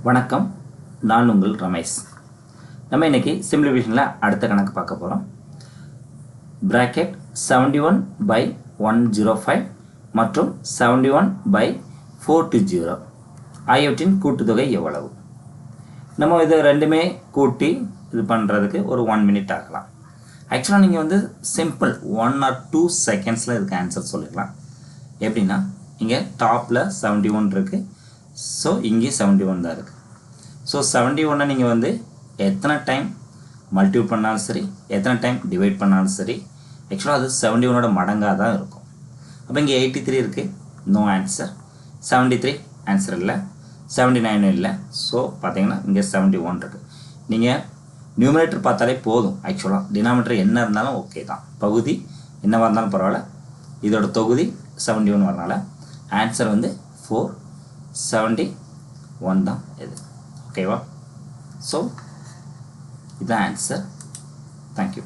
வணக்கம், நான் உங்கள் ரமேஷ். நம்ம இன்னைக்கு சிம்பிளிஃபிகேஷனில் அடுத்த கணக்கு பார்க்க போகிறோம். பிராக்கெட் 71/105 மற்றும் 71/420 ஆகியவற்றின் கூட்டுத்தொகை எவ்வளவு? நம்ம இதை ரெண்டுமே கூட்டி இது பண்ணுறதுக்கு ஒரு 1 minute ஆகலாம். ஆக்சுவலாக நீங்கள் வந்து சிம்பிள் 1 or 2 secondsல இதுக்கு ஆன்சர் சொல்லிக்கலாம். எப்படின்னா இங்கே டாப்பில் 71 இருக்குது, ஸோ இங்கே 71 தான் இருக்குது. ஸோ 71 நீங்கள் வந்து எத்தனை டைம் மல்டிபிள் பண்ணாலும் சரி, எத்தனை டைம் டிவைட் பண்ணாலும் சரி, ஆக்சுவலாக அது 71ஓட மடங்காக தான் இருக்கும். அப்போ இங்கே 83 இருக்குது, நோ ஆன்சர். 73 ஆன்சர் இல்லை, 79 இல்லை. ஸோ பார்த்தீங்கன்னா இங்கே 71 இருக்குது. நீங்கள் நியூமரேட்டர் பார்த்தாலே போதும். ஆக்சுவலாக டினாமினேட்டர் என்ன இருந்தாலும் ஓகே தான், பகுதி என்னவாக இருந்தாலும் பரவாயில்ல. இதோட தொகுதி 71 வரனால ஆன்சர் வந்து 471 தான் இது. ஓகேவா? ஸோ இதுதான் ஆன்சர். தேங்க்யூ.